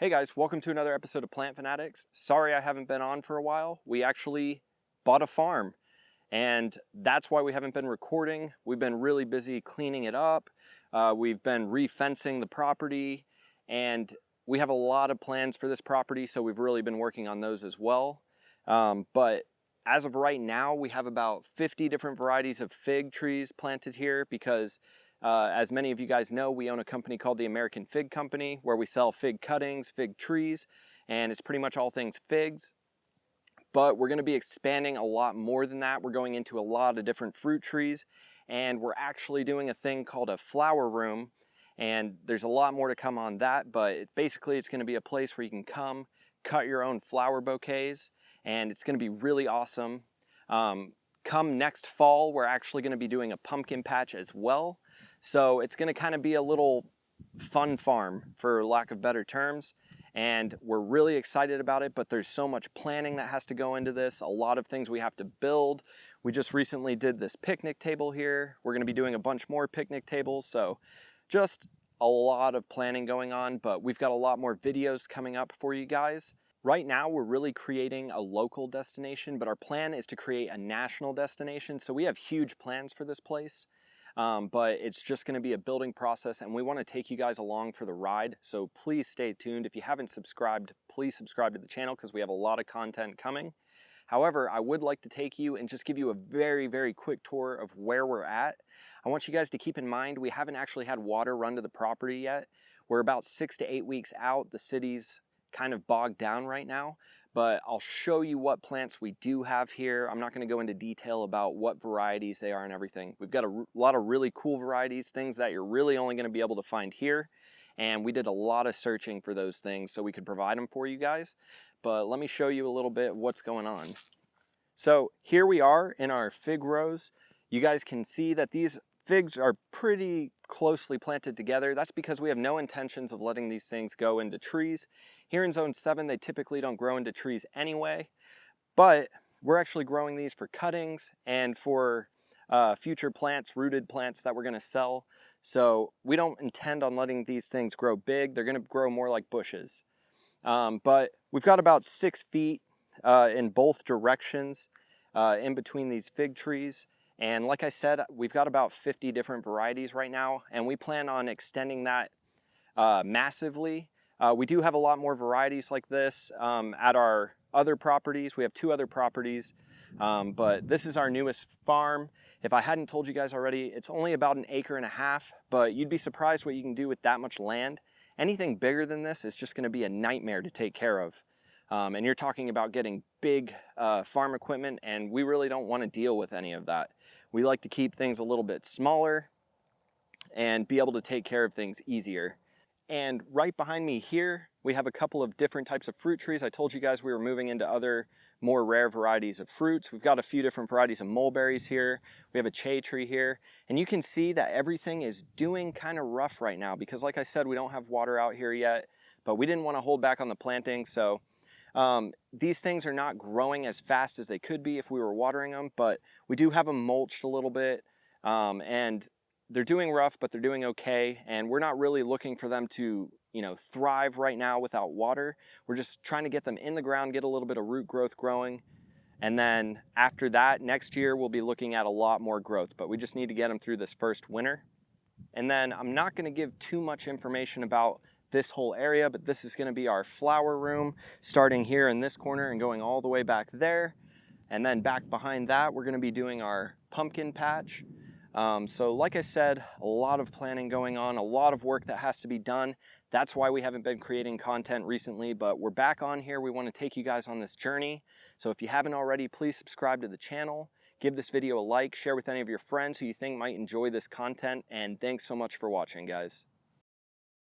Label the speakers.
Speaker 1: Hey guys, welcome to another episode of Plant Fanatics. Sorry I haven't been on for a while. We actually bought a farm and that's why we haven't been recording. We've been really busy cleaning it up. We've been re-fencing the property and we have a lot of plans for this property, so we've really been working on those as well. But as of right now, we have about 50 different varieties of fig trees planted here because as many of you guys know, we own a company called the American Fig Company where we sell fig cuttings, fig trees, and it's pretty much all things figs. But we're going to be expanding a lot more than that. We're going into a lot of different fruit trees, and we're actually doing a thing called a flower room, and there's a lot more to come on that, but basically it's going to be a place where you can come, cut your own flower bouquets, and it's going to be really awesome. Come next fall, we're actually going to be doing a pumpkin patch as well. So it's going to kind of be a little fun farm, for lack of better terms. And we're really excited about it, but there's so much planning that has to go into this, a lot of things we have to build. We just recently did this picnic table here. We're going to be doing a bunch more picnic tables, so just a lot of planning going on, but we've got a lot more videos coming up for you guys. Right now, we're really creating a local destination, but our plan is to create a national destination, so we have huge plans for this place. But it's just going to be a building process, and we want to take you guys along for the ride, so please stay tuned. If you haven't subscribed, please subscribe to the channel because we have a lot of content coming. However, I would like to take you and just give you a very, very quick tour of where we're at. I want you guys to keep in mind we haven't actually had water run to the property yet. We're about 6 to 8 weeks out. The city's kind of bogged down right now, but I'll show you what plants we do have here. I'm not going to go into detail about what varieties they are and everything. We've got a lot of really cool varieties, things that you're really only going to be able to find here, and we did a lot of searching for those things so we could provide them for you guys. But let me show you a little bit of what's going on. So here we are in our fig rows. You guys can see that these figs are pretty closely planted together. That's because we have no intentions of letting these things go into trees. Here in zone 7, they typically don't grow into trees anyway, but we're actually growing these for cuttings and for future plants, rooted plants that we're going to sell. So we don't intend on letting these things grow big. They're going to grow more like bushes. But we've got about 6 feet in both directions in between these fig trees. And like I said, we've got about 50 different varieties right now, and we plan on extending that massively. We do have a lot more varieties like this at our other properties. We have 2 other properties, but this is our newest farm. If I hadn't told you guys already, it's only about 1.5 acres, but you'd be surprised what you can do with that much land. Anything bigger than this is just going to be a nightmare to take care of. And you're talking about getting big farm equipment, and we really don't want to deal with any of that. We like to keep things a little bit smaller and be able to take care of things easier. And right behind me here, we have a couple of different types of fruit trees. I told you guys we were moving into other more rare varieties of fruits. We've got a few different varieties of mulberries here. We have a cherry tree here. And you can see that everything is doing kind of rough right now because like I said, we don't have water out here yet, but we didn't want to hold back on the planting. So these things are not growing as fast as they could be if we were watering them, but we do have them mulched a little bit. And they're doing rough, but they're doing okay. And we're not really looking for them to, thrive right now without water. We're just trying to get them in the ground, get a little bit of root growth growing. And then after that, next year, we'll be looking at a lot more growth, but we just need to get them through this first winter. And then I'm not going to give too much information about this whole area, but this is going to be our flower room, starting here in this corner and going all the way back there. And then back behind that, we're going to be doing our pumpkin patch. So like I said, a lot of planning going on, a lot of work that has to be done. That's why we haven't been creating content recently, but we're back on here. We want to take you guys on this journey. So if you haven't already, please subscribe to the channel, give this video a like, share with any of your friends who you think might enjoy this content, and thanks so much for watching, guys.